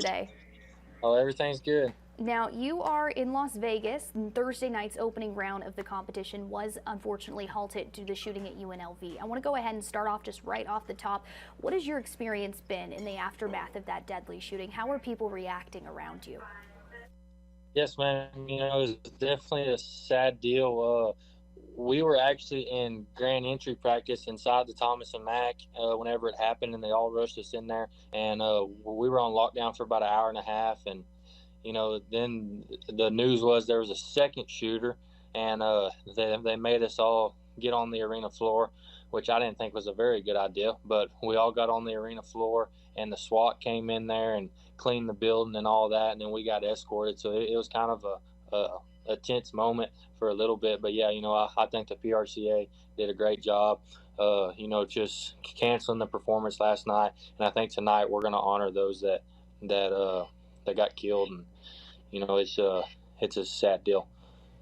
today? Oh, everything's good. Now, you are in Las Vegas, and Thursday night's opening round of the competition was unfortunately halted due to the shooting at UNLV. I want to go ahead and start off just right off the top. What has your experience been in the aftermath of that deadly shooting? How are people reacting around you? Yes, man. It was definitely a sad deal. We were actually in grand entry practice inside the Thomas and Mack whenever it happened, and they all rushed us in there. And we were on lockdown for about an hour and a half. And then the news was there was a second shooter, and they made us all get on the arena floor, which I didn't think was a very good idea. But we all got on the arena floor, and the SWAT came in there and cleaned the building and all that, and then we got escorted. So it was kind of a tense moment for a little bit. But yeah, I think the PRCA did a great job. Just canceling the performance last night, and I think tonight we're going to honor those that got killed, and it's a sad deal.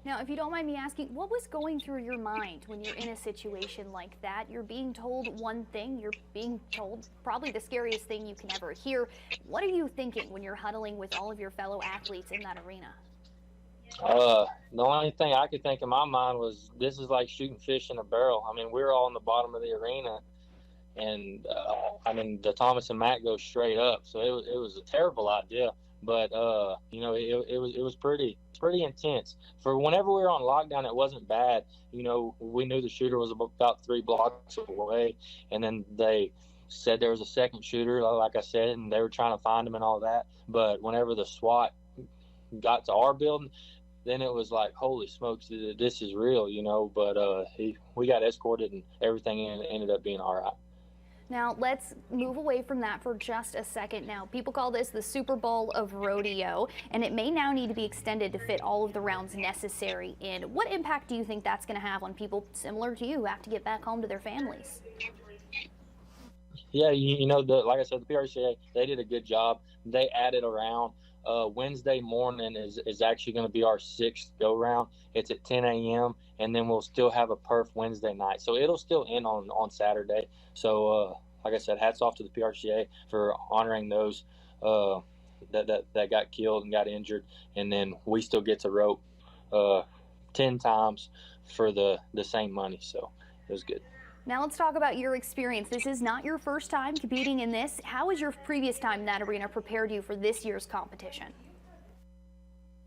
Now, if you don't mind me asking, what was going through your mind when you're in a situation like that? You're being told one thing, you're being told probably the scariest thing you can ever hear. What are you thinking when you're huddling with all of your fellow athletes in that arena? The only thing I could think in my mind was this is like shooting fish in a barrel. I mean, we're all in the bottom of the arena, and the Thomas and Mack goes straight up, so it was a terrible idea. But it was pretty intense. For whenever we were on lockdown, it wasn't bad. We knew the shooter was about 3 blocks away, and then they said there was a second shooter, like I said, and they were trying to find him and all that. But whenever the SWAT got to our building, then it was like, holy smokes, this is real, But we got escorted, and everything ended up being all right. Now, let's move away from that for just a second. Now, people call this the Super Bowl of rodeo, and it may now need to be extended to fit all of the rounds necessary in. What impact do you think that's going to have on people similar to you who have to get back home to their families? Yeah, like I said, the PRCA, they did a good job. They added around. Wednesday morning is actually going to be our 6th go round. It's at 10 a.m. and then we'll still have a perf Wednesday night. So it'll still end on Saturday. So like I said, hats off to the PRCA for honoring those that got killed and got injured, and then we still get to rope 10 times for the same money. So it was good. Now let's talk about your experience. This is not your first time competing in this. How has your previous time in that arena prepared you for this year's competition?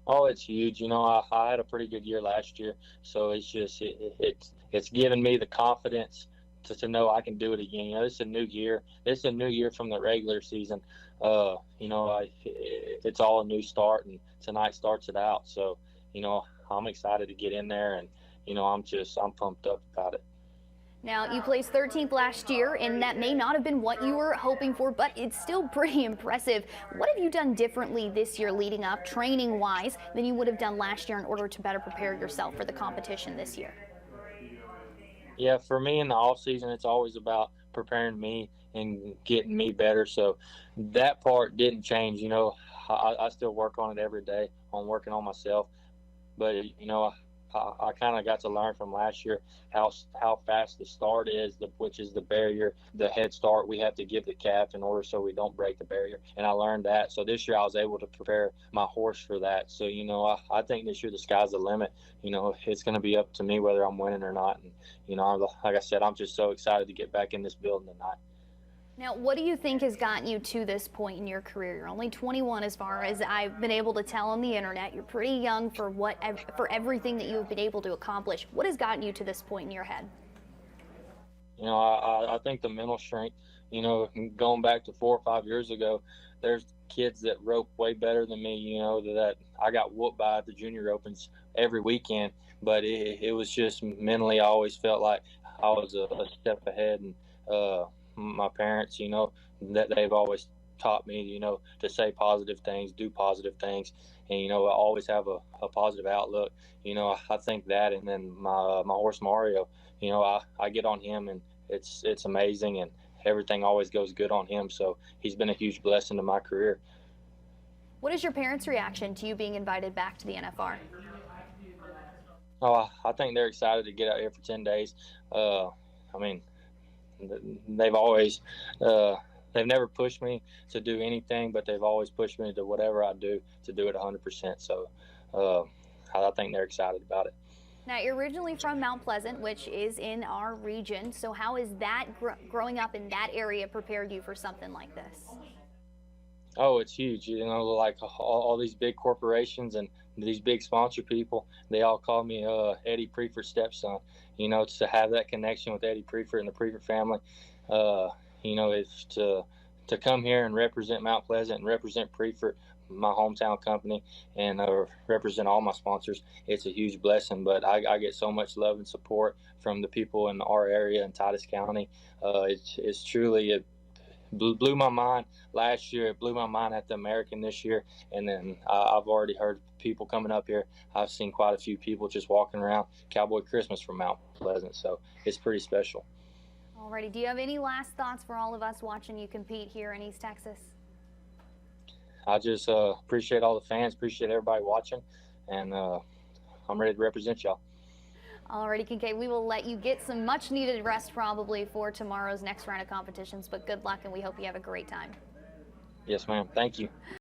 Oh, it's huge. I had a pretty good year last year, so it's just it's given me the confidence to know I can do it again. This is a new year. This is a new year from the regular season. It's all a new start, and tonight starts it out. So, I'm excited to get in there, and I'm pumped up about it. Now, you placed 13th last year, and that may not have been what you were hoping for, but it's still pretty impressive. What have you done differently this year leading up, training-wise, than you would have done last year in order to better prepare yourself for the competition this year? Yeah, for me in the off season, it's always about preparing me and getting me better. So that part didn't change. I still work on it every day on working on myself. But I kind of got to learn from last year how fast the start is, which is the barrier, the head start we have to give the calf in order so we don't break the barrier. And I learned that. So this year I was able to prepare my horse for that. So, I think this year the sky's the limit. It's going to be up to me whether I'm winning or not. And, like I said, I'm just so excited to get back in this building tonight. Now, what do you think has gotten you to this point in your career? You're only 21 as far as I've been able to tell on the internet. You're pretty young for everything that you've been able to accomplish. What has gotten you to this point in your head? I think the mental strength, going back to 4 or 5 years ago, there's kids that rope way better than me, that I got whooped by at the junior opens every weekend. But it was just mentally, I always felt like I was a step ahead. And my parents, that they've always taught me, to say positive things, do positive things, and I always have a positive outlook. I think that, and then my horse Mario, I get on him, and it's amazing, and everything always goes good on him. So he's been a huge blessing to my career. What is your parents' reaction to you being invited back to the NFR? Oh, I think they're excited to get out here for 10 days. They've always they've never pushed me to do anything, but they've always pushed me to whatever I do to do it 100%. So I think they're excited about it. Now, you're originally from Mount Pleasant, which is in our region. So how is that growing up in that area prepared you for something like this? Oh, it's huge. You know, like all these big corporations and these big sponsor people, they all call me Eddie Prefert's stepson. You know, to have that connection with Eddie Prefert and the Prefert family, you know, it's to come here and represent Mount Pleasant and represent Prefert, my hometown company, and represent all my sponsors. It's a huge blessing, but I get so much love and support from the people in our area in Titus County. It's truly blew my mind last year. It blew my mind at the American this year, and then I've already heard people coming up here. I've seen quite a few people just walking around Cowboy Christmas from Mount Pleasant, so it's pretty special. Alrighty, do you have any last thoughts for all of us watching you compete here in East Texas? I just appreciate all the fans, appreciate everybody watching, and I'm ready to represent y'all. Alrighty, Kincaid, we will let you get some much needed rest probably for tomorrow's next round of competitions, but good luck and we hope you have a great time. Yes, ma'am. Thank you.